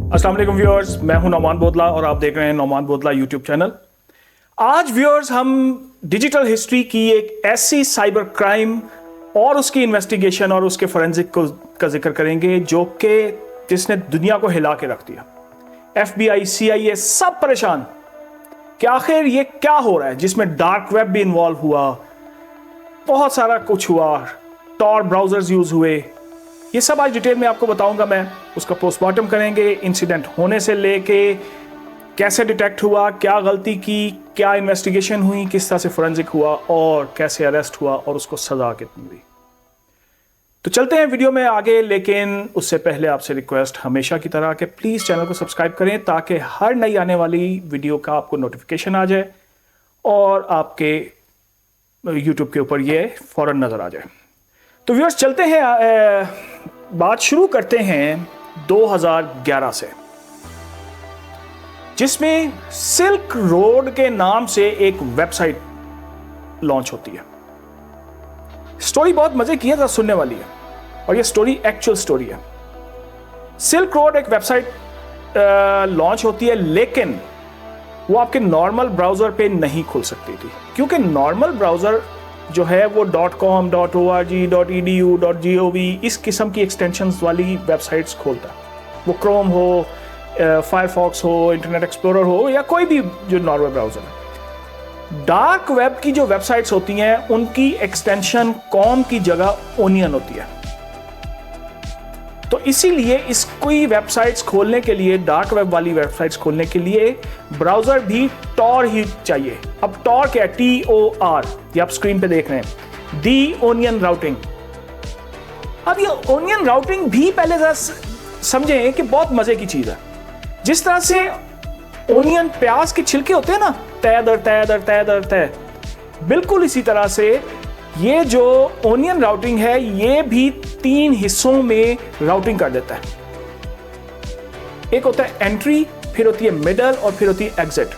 अस्सलाम वालेकुम व्यूअर्स, मैं हूं नौमान बोदला और आप देख रहे हैं नौमान बोदला यूट्यूब चैनल। आज व्यूअर्स हम डिजिटल हिस्ट्री की एक ऐसी साइबर क्राइम और उसकी इन्वेस्टिगेशन और उसके फोरेंसिक का जिक्र करेंगे जो कि जिसने दुनिया को हिला के रख दिया। FBI, CIA सब परेशान कि आखिर ये क्या हो रहा है, जिसमें डार्क वेब भी इन्वॉल्व हुआ, बहुत सारा कुछ हुआ, टॉर ब्राउजर्स यूज हुए। ये सब आज डिटेल में आपको बताऊंगा मैं। उसका पोस्टमार्टम करेंगे, इंसिडेंट होने से लेके कैसे डिटेक्ट हुआ, क्या गलती की, क्या इन्वेस्टिगेशन हुई, किस तरह से फोरेंसिक हुआ और कैसे अरेस्ट हुआ और उसको सजा कितनी हुई। तो चलते हैं वीडियो में आगे, लेकिन उससे पहले आपसे रिक्वेस्ट हमेशा की तरह कि प्लीज़ चैनल को सब्सक्राइब करें ताकि हर नई आने वाली वीडियो का आपको नोटिफिकेशन आ जाए और आपके यूट्यूब के ऊपर ये फौरन नज़र आ जाए। तो व्यूअर्स चलते हैं, बात शुरू करते हैं 2011 से, जिसमें सिल्क रोड के नाम से एक वेबसाइट लॉन्च होती है। स्टोरी बहुत मजे की है, जरा सुनने वाली है और ये स्टोरी एक्चुअल स्टोरी है। सिल्क रोड एक वेबसाइट लॉन्च होती है, लेकिन वो आपके नॉर्मल ब्राउजर पे नहीं खुल सकती थी, क्योंकि नॉर्मल ब्राउजर जो है वो .com, .org, .edu, .gov इस किस्म की एक्सटेंशंस वाली वेबसाइट्स खोलता है। वो क्रोम हो, फायरफॉक्स हो, इंटरनेट एक्सप्लोरर हो या कोई भी जो नॉर्मल ब्राउजर है। डार्क वेब की जो वेबसाइट्स होती हैं उनकी एक्सटेंशन कॉम की जगह ओनियन होती है। तो इसीलिए इसकी वेबसाइट्स खोलने के लिए, डार्क वेब वाली वेबसाइट्स खोलने के लिए ब्राउजर भी टॉर ही चाहिए। अब टॉर क्या है? TOR, ये आप स्क्रीन पे देख रहे हैं, दी ओनियन राउटिंग। अब ये ओनियन राउटिंग भी पहले जरा समझें कि बहुत मजे की चीज है। जिस तरह से ओनियन, प्याज के छिलके होते हैं ना, तय दर तय दर तय दर तय, बिल्कुल इसी तरह से ये जो ओनियन राउटिंग है ये भी 3 हिस्सों में राउटिंग कर देता है। एक होता है एंट्री, फिर होती है मिडल और फिर होती है एग्जिट।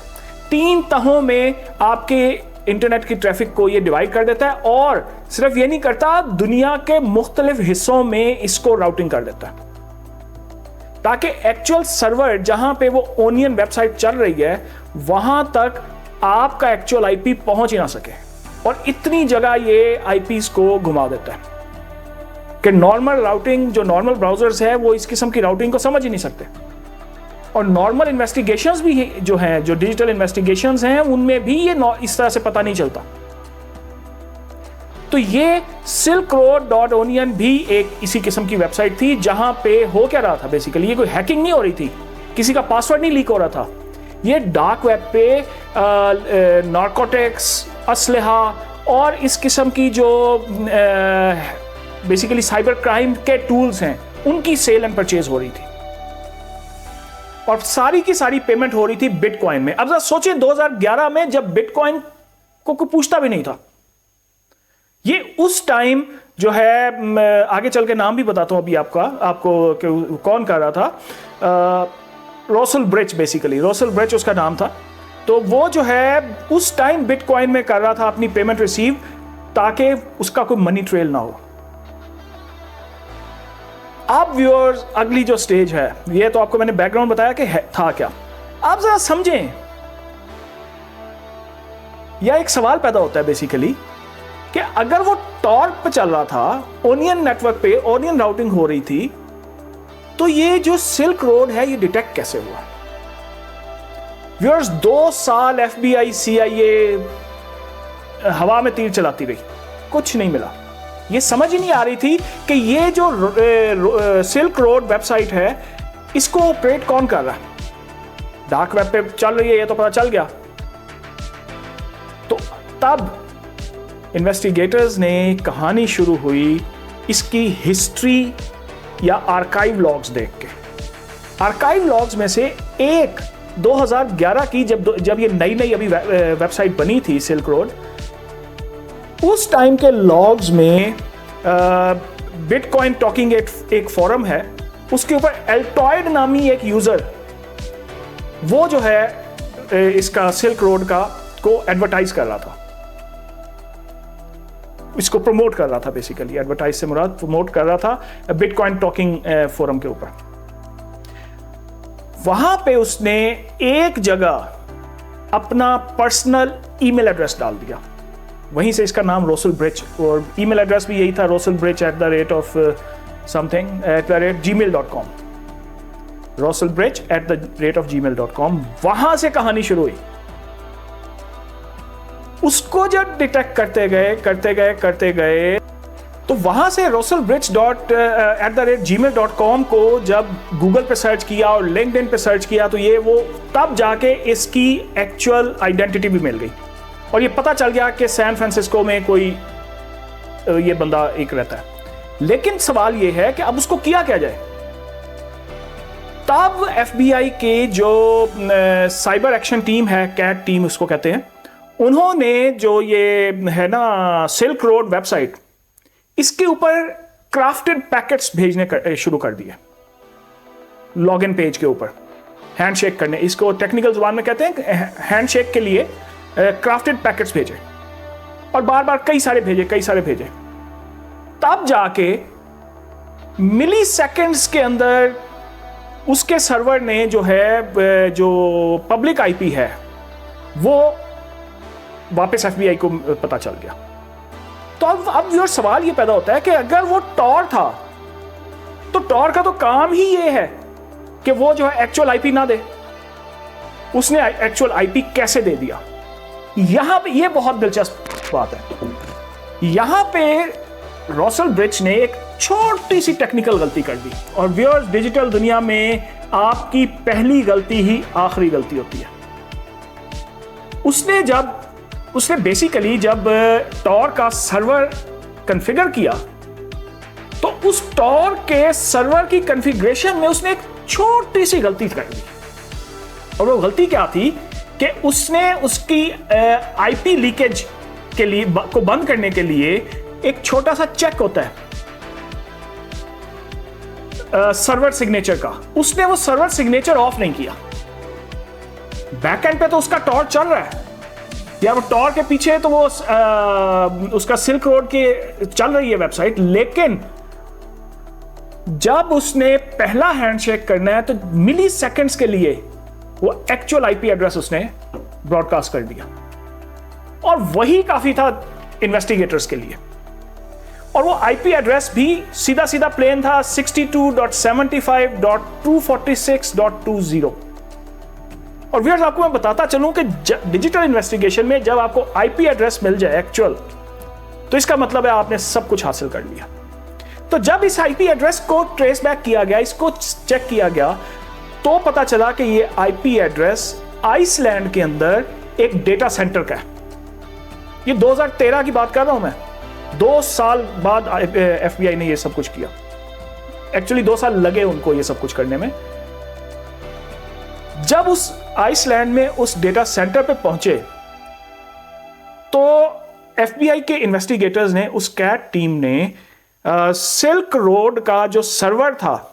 3 तहों में आपके इंटरनेट की ट्रैफिक को ये डिवाइड कर देता है और सिर्फ ये नहीं करता, दुनिया के मुख्तलिफ हिस्सों में इसको राउटिंग कर देता है, ताकि एक्चुअल सर्वर जहां पे वो ओनियन वेबसाइट चल रही है वहां तक आपका एक्चुअल आईपी पहुंच ही ना सके। और इतनी जगह ये आईपीस को घुमा देता है कि नॉर्मल राउटिंग, जो नॉर्मल ब्राउजर्स है वो इस किस्म की राउटिंग को समझ ही नहीं सकते। और नॉर्मल इन्वेस्टिगेशंस भी जो हैं, जो डिजिटल इन्वेस्टिगेशंस हैं, उनमें भी ये इस तरह से पता नहीं चलता। तो ये सिल्क रोड .onion भी एक इसी किस्म की वेबसाइट थी, जहां पे हो क्या रहा था बेसिकली, ये कोई हैकिंग नहीं हो रही थी, किसी का पासवर्ड नहीं लीक हो रहा था। ये डार्क वेब पे नारकोटिक्स, असलहा और इस किस्म की जो बेसिकली साइबर क्राइम के टूल्स हैं उनकी सेल एंड परचेज हो रही थी और सारी की सारी पेमेंट हो रही थी बिटकॉइन में। अब जरा सोचिए 2011 में, जब बिटकॉइन को कोई पूछता भी नहीं था। ये उस टाइम जो है, आगे चल के नाम भी बताता हूं अभी आपको कौन कर रहा था, रॉसल ब्रिच, बेसिकली रॉसल ब्रिच उसका नाम था। तो वो जो है उस टाइम बिटकॉइन में कर रहा था अपनी पेमेंट रिसीव, ताकि उसका कोई मनी ट्रेल ना हो। अब व्यूअर्स अगली जो स्टेज है, ये तो आपको मैंने बैकग्राउंड बताया कि था क्या। आप जरा समझें, यह एक सवाल पैदा होता है बेसिकली कि अगर वो टॉर पे चल रहा था, ओनियन नेटवर्क पे ओनियन राउटिंग हो रही थी, तो ये जो सिल्क रोड है ये डिटेक्ट कैसे हुआ? व्यूअर्स 2 साल FBI, CIA हवा में तीर चलाती रही, कुछ नहीं मिला। ये समझ ही नहीं आ रही थी कि ये जो सिल्क रोड वेबसाइट है इसको ऑपरेट कौन कर रहा है। डार्क वेब पे चल रही है, ये तो पता चल गया। तो तब इन्वेस्टिगेटर्स ने कहानी शुरू हुई इसकी हिस्ट्री या आर्काइव लॉग्स देख के। आर्काइव लॉग्स में से एक 2011 की, जब ये नई अभी वेबसाइट बनी थी सिल्क रोड, उस टाइम के लॉग्स में बिटकॉइन टॉकिंग एक फोरम है, उसके ऊपर एल्टॉयड नामी एक यूजर, वो जो है इसका सिल्क रोड का को एडवर्टाइज कर रहा था, इसको प्रमोट कर रहा था। बेसिकली एडवर्टाइज से मुराद प्रमोट कर रहा था बिटकॉइन टॉकिंग फोरम के ऊपर। वहां पे उसने एक जगह अपना पर्सनल ईमेल एड्रेस डाल दिया, वहीं से इसका नाम रोसल ब्रिच, और ईमेल एड्रेस भी यही था, roselbridge@gmail.com, roselbridge@gmail.com। वहां से कहानी शुरू हुई। उसको जब डिटेक्ट करते गए तो वहां से roselbridge@gmail.com को जब गूगल पे सर्च किया और लिंक्डइन पे सर्च किया तो ये वो तब जाके इसकी एक्चुअल आइडेंटिटी भी मिल गई और ये पता चल गया कि सैन फ्रांसिस्को में कोई ये बंदा एक रहता है। लेकिन सवाल ये है कि अब उसको किया क्या जाए। तब FBI के जो साइबर एक्शन टीम है, कैट टीम उसको कहते हैं, उन्होंने जो ये है ना सिल्क रोड वेबसाइट, इसके ऊपर क्राफ्टेड पैकेट्स भेजने शुरू कर दिए। लॉगिन पेज के ऊपर हैंडशेक करने, इसको टेक्निकल जुबान में कहते हैं हैंडशेक के लिए क्राफ्टेड पैकेट्स भेजे और बार बार कई सारे भेजे। तब जाके मिली सेकेंड्स के अंदर उसके सर्वर ने जो पब्लिक IP है वो वापस FBI को पता चल गया। तो अब ये सवाल ये पैदा होता है कि अगर वो टॉर था तो टॉर का तो काम ही ये है कि वो जो है एक्चुअल IP ना दे। उसने एक्चुअल IP कैसे दे दिया? यहां पे ये बहुत दिलचस्प बात है। यहां पे रोसल ब्रिज ने एक छोटी सी टेक्निकल गलती कर दी, और व्यूअर्स, डिजिटल दुनिया में आपकी पहली गलती ही आखिरी गलती होती है। उसने बेसिकली जब टॉर का सर्वर कॉन्फ़िगर किया तो उस टॉर के सर्वर की कॉन्फ़िगरेशन में उसने एक छोटी सी गलती कर दी, और वो गलती क्या थी कि उसने उसकी IP लीकेज के लिए को बंद करने के लिए एक छोटा सा चेक होता है सर्वर सिग्नेचर का, उसने वो सर्वर सिग्नेचर ऑफ नहीं किया। बैकएंड पे तो उसका टॉर चल रहा है या वो टॉर के पीछे तो वो उसका सिल्क रोड के चल रही है वेबसाइट, लेकिन जब उसने पहला हैंडशेक करना है तो मिली सेकेंड्स के लिए वो एक्चुअल IP एड्रेस उसने ब्रॉडकास्ट कर दिया, और वही काफी था इन्वेस्टिगेटर्स के लिए। और वो IP एड्रेस भी सीधा प्लेन था 62.75.246.20। और व्यूअर्स, आपको मैं बताता चलूं कि डिजिटल इन्वेस्टिगेशन में जब आपको IP एड्रेस मिल जाए एक्चुअल, तो इसका मतलब है आपने सब कुछ हासिल कर लिया। तो जब इस IP एड्रेस को ट्रेस बैक किया गया, इसको चेक किया गया, तो पता चला कि ये IP एड्रेस आइसलैंड के अंदर एक डेटा सेंटर का है। ये 2013 की बात कर रहा हूं मैं। 2 साल बाद FBI ने ये सब कुछ किया। एक्चुअली 2 साल लगे उनको ये सब कुछ करने में। जब उस आइसलैंड में उस डेटा सेंटर पे पहुंचे तो FBI के इन्वेस्टिगेटर्स ने, उस कैट टीम ने सिल्क रोड का जो सर्वर था,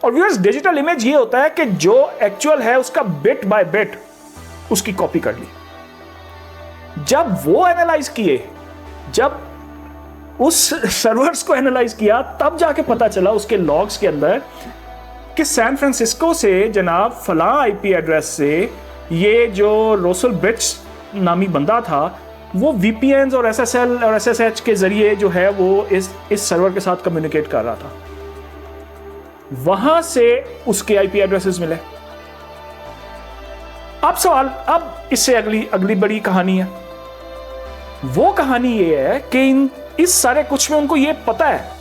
और व्यूअर्स, डिजिटल इमेज ये होता है कि जो एक्चुअल है उसका बिट बाय बिट उसकी कॉपी कर ली। जब वो एनालाइज किए, जब उस सर्वर्स को एनालाइज किया, तब जाके पता चला उसके लॉग्स के अंदर कि सैन फ्रांसिस्को से जनाब फलां IP एड्रेस से ये जो रोसल ब्रिज नामी बंदा था वो VPNs और SSL और SSH के जरिए जो है वो इस सर्वर के साथ कम्युनिकेट कर रहा था। वहां से उसके IP एड्रेसेस मिले। अब इससे अगली बड़ी कहानी है। वो कहानी ये है कि इस सारे कुछ में उनको ये पता है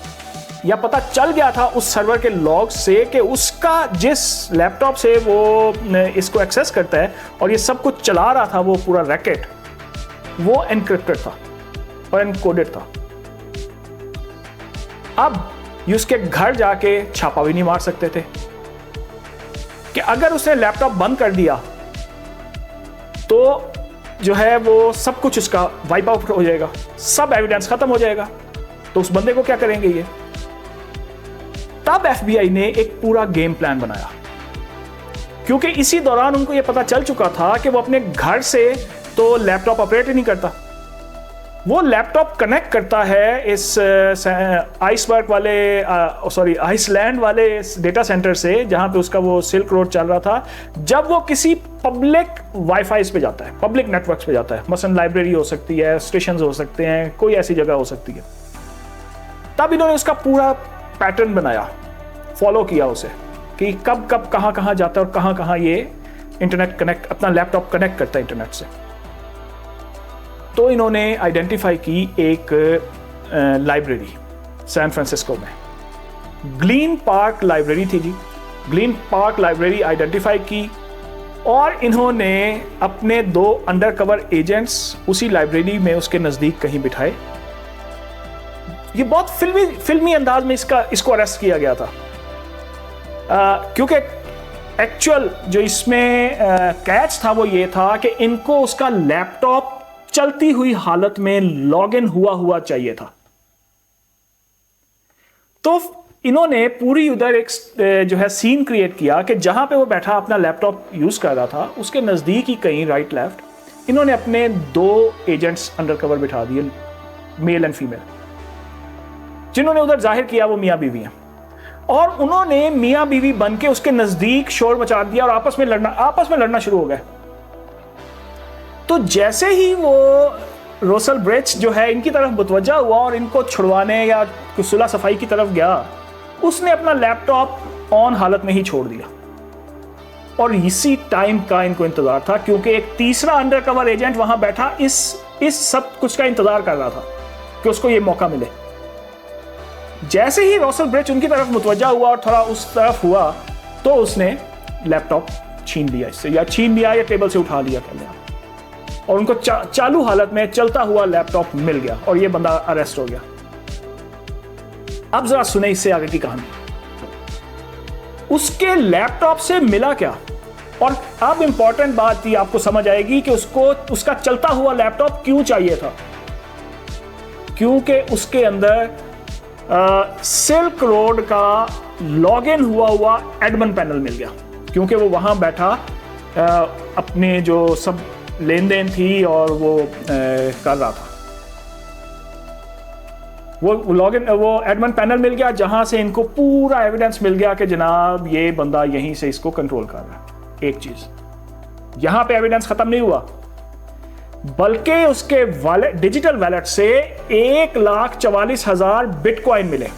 या पता चल गया था उस सर्वर के लॉग से कि उसका जिस लैपटॉप से वो इसको एक्सेस करता है और ये सब कुछ चला रहा था, वो पूरा रैकेट, वो एनक्रिप्टेड था और एनकोडेड था। अब ये उसके घर जाके छापा भी नहीं मार सकते थे कि अगर उसने लैपटॉप बंद कर दिया तो जो है वो सब कुछ उसका वाइप आउट हो जाएगा, सब एविडेंस खत्म हो जाएगा। तो उस बंदे को क्या करेंगे ये? तब FBI ने एक पूरा गेम प्लान बनाया, क्योंकि इसी दौरान उनको ये पता चल चुका था कि वो अपने घर से तो लैपटॉप ऑपरेट ही नहीं करता। वो लैपटॉप कनेक्ट करता है इस आइसबर्ग वाले आइसलैंड वाले डेटा सेंटर से, जहां पे उसका वो सिल्क रोड चल रहा था, जब वो किसी पब्लिक वाईफाई पे जाता है, पब्लिक नेटवर्क्स पे जाता है, मसलन लाइब्रेरी हो सकती है, स्टेशन हो सकते हैं, कोई ऐसी जगह हो सकती है। तब इन्होंने उसका पूरा पैटर्न बनाया, फॉलो किया उसे कि कब कब कहां कहां जाता है और कहां कहां ये इंटरनेट कनेक्ट, अपना लैपटॉप कनेक्ट करता है इंटरनेट से। तो इन्होंने आइडेंटिफाई की एक लाइब्रेरी सैन फ्रांसिस्को में, ग्लीन पार्क लाइब्रेरी थी जी। ग्लीन पार्क लाइब्रेरी आइडेंटिफाई की और इन्होंने अपने 2 अंडरकवर एजेंट्स उसी लाइब्रेरी में उसके नजदीक कहीं बिठाए। ये बहुत फिल्मी अंदाज में इसको अरेस्ट किया गया था, क्योंकि एक्चुअल जो इसमें कैच था वो ये था कि इनको उसका लैपटॉप चलती हुई हालत में लॉगिन हुआ चाहिए था। तो इन्होंने पूरी उधर एक जो है सीन क्रिएट किया कि जहां पे वो बैठा अपना लैपटॉप यूज कर रहा था, उसके नजदीक ही कहीं राइट लेफ्ट इन्होंने अपने 2 एजेंट्स अंडरकवर बिठा दिए, मेल एंड फीमेल, जिन्होंने उधर जाहिर किया वो मियां बीवी हैं। और उन्होंने मियां बीवी बन के उसके नजदीक शोर मचा दिया और आपस में लड़ना शुरू हो गए। तो जैसे ही वो रोसल ब्रिच जो है इनकी तरफ मुतवज्जा हुआ और इनको छुड़वाने या सुलह सफाई की तरफ गया, उसने अपना लैपटॉप ऑन हालत में ही छोड़ दिया। और इसी टाइम का इनको इंतजार था, क्योंकि एक तीसरा अंडरकवर एजेंट वहां बैठा इस सब कुछ का इंतजार कर रहा था कि उसको ये मौका मिले। जैसे ही रोसल ब्रिच उनकी तरफ मुतवज्जा हुआ और थोड़ा उस तरफ हुआ, तो उसने लैपटॉप छीन लिया इससे, या टेबल से उठा लिया पहले, और उनको चालू हालत में चलता हुआ लैपटॉप मिल गया और ये बंदा अरेस्ट हो गया। अब जरा सुने इससे आगे की कहानी। उसके लैपटॉप से मिला क्या, और अब इंपॉर्टेंट बात ये आपको समझ आएगी कि उसका चलता हुआ लैपटॉप क्यों चाहिए था। क्योंकि उसके अंदर सिल्क रोड का लॉगिन हुआ एडमिन पैनल मिल गया, क्योंकि वो वहां बैठा अपने जो सब लेन देन थी और वो कर रहा था। वो एडमिन पैनल मिल गया, जहां से इनको पूरा एविडेंस मिल गया कि जनाब ये बंदा यहीं से इसको कंट्रोल कर रहा है। एक चीज, यहां पे एविडेंस खत्म नहीं हुआ, बल्कि उसके डिजिटल वैलेट से 1,44,000 बिटकॉइन मिले।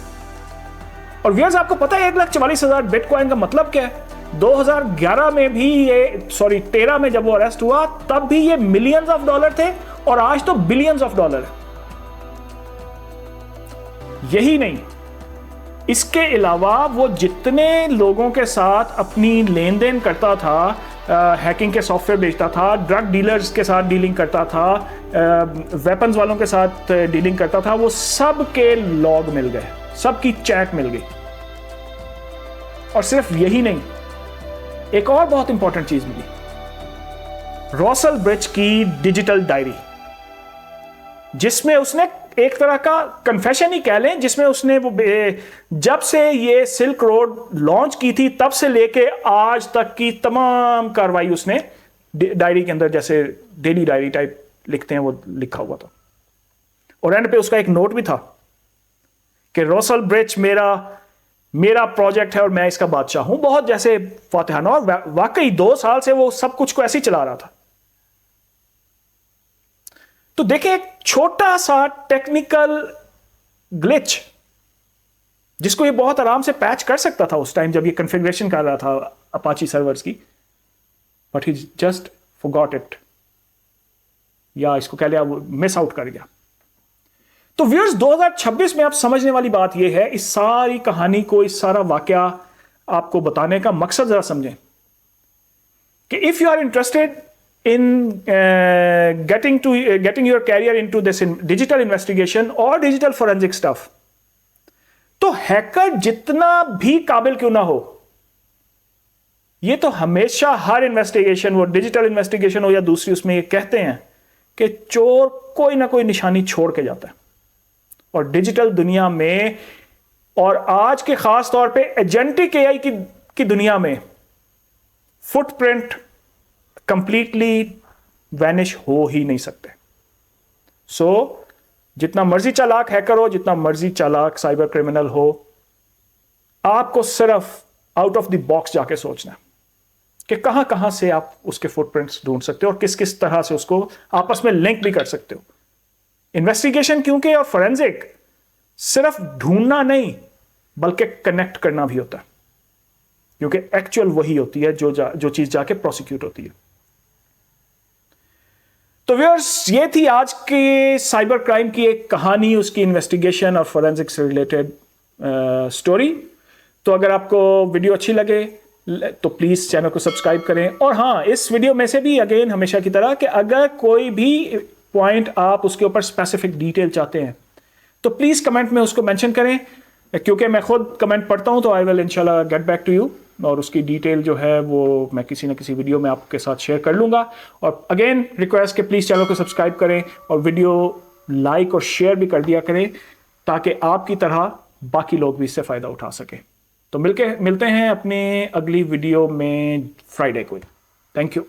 और व्यूअर्स, आपको पता है 1,44,000 बिटकॉइन का मतलब क्या है? 2011 में भी ये 13 में जब वो अरेस्ट हुआ तब भी ये मिलियंस ऑफ डॉलर थे, और आज तो बिलियंस ऑफ डॉलर है। यही नहीं, इसके अलावा वो जितने लोगों के साथ अपनी लेन देन करता था, हैकिंग के सॉफ्टवेयर बेचता था, ड्रग डीलर्स के साथ डीलिंग करता था, वेपन्स वालों के साथ डीलिंग करता था, वो सब के लॉग मिल गए, सबकी चैट मिल गई। और सिर्फ यही नहीं, एक और बहुत इंपॉर्टेंट चीज मिली, रॉसल ब्रिच की डिजिटल डायरी, जिसमें उसने एक तरह का कन्फेशन ही कह लें, जिसमें उसने वो जब से ये सिल्क रोड लॉन्च की थी तब से लेके आज तक की तमाम कार्रवाई उसने डायरी के अंदर, जैसे डेली डायरी टाइप लिखते हैं, वो लिखा हुआ था। और एंड पे उसका एक नोट भी था कि रॉसल ब्रिच मेरा प्रोजेक्ट है और मैं इसका बादशाह हूं, बहुत जैसे फातिहाना। और वाकई 2 साल से वो सब कुछ को ऐसे ही चला रहा था। तो देखिए, एक छोटा सा टेक्निकल ग्लिच जिसको ये बहुत आराम से पैच कर सकता था उस टाइम जब ये कॉन्फ़िगरेशन कर रहा था अपाची सर्वर्स की, but he just forgot it, या इसको कह लिया वो मिस आउट कर गया। तो व्यूअर्स, 2026 में आप समझने वाली बात यह है, इस सारी कहानी को, इस सारा वाकया आपको बताने का मकसद जरा समझें कि if you are interested in getting your career into this digital investigation और digital forensic stuff, तो हैकर जितना भी काबिल क्यों ना हो, ये तो हमेशा हर इन्वेस्टिगेशन, वो डिजिटल इन्वेस्टिगेशन हो या दूसरी, उसमें ये कहते हैं कि चोर कोई ना कोई निशानी छोड़ के जाता है। और डिजिटल दुनिया में, और आज के खास तौर पे एजेंटिक एआई की दुनिया में, फुटप्रिंट कंप्लीटली वैनिश हो ही नहीं सकते। सो जितना मर्जी चालाक हैकर हो, जितना मर्जी चालाक साइबर क्रिमिनल हो, आपको सिर्फ आउट ऑफ द बॉक्स जाके सोचना है कि कहां कहां से आप उसके फुटप्रिंट्स ढूंढ सकते हो और किस किस तरह से उसको आपस में लिंक भी कर सकते हो। इन्वेस्टिगेशन क्योंकि और फोरेंसिक सिर्फ ढूंढना नहीं बल्कि कनेक्ट करना भी होता है, क्योंकि एक्चुअल वही होती है जो चीज जाके प्रोसिक्यूट होती है। तो व्यूअर्स, ये थी आज के साइबर क्राइम की एक कहानी, उसकी इन्वेस्टिगेशन और फोरेंसिक से रिलेटेड स्टोरी। तो अगर आपको वीडियो अच्छी लगे तो प्लीज चैनल को सब्सक्राइब करें। और हाँ, इस वीडियो में से भी अगेन हमेशा की तरह कि अगर कोई भी पॉइंट आप उसके ऊपर स्पेसिफिक डिटेल चाहते हैं तो प्लीज कमेंट में उसको मेंशन करें, क्योंकि मैं खुद कमेंट पढ़ता हूं तो आई विल इंशाल्लाह गेट बैक टू यू, और उसकी डिटेल जो है वो मैं किसी न किसी वीडियो में आपके साथ शेयर कर लूंगा। और अगेन रिक्वेस्ट कि प्लीज चैनल को सब्सक्राइब करें और वीडियो लाइक और शेयर भी कर दिया करें, ताकि आपकी तरह बाकी लोग भी इससे फायदा उठा सकें। तो मिलते हैं अपने अगली वीडियो में फ्राइडे को। Thank you.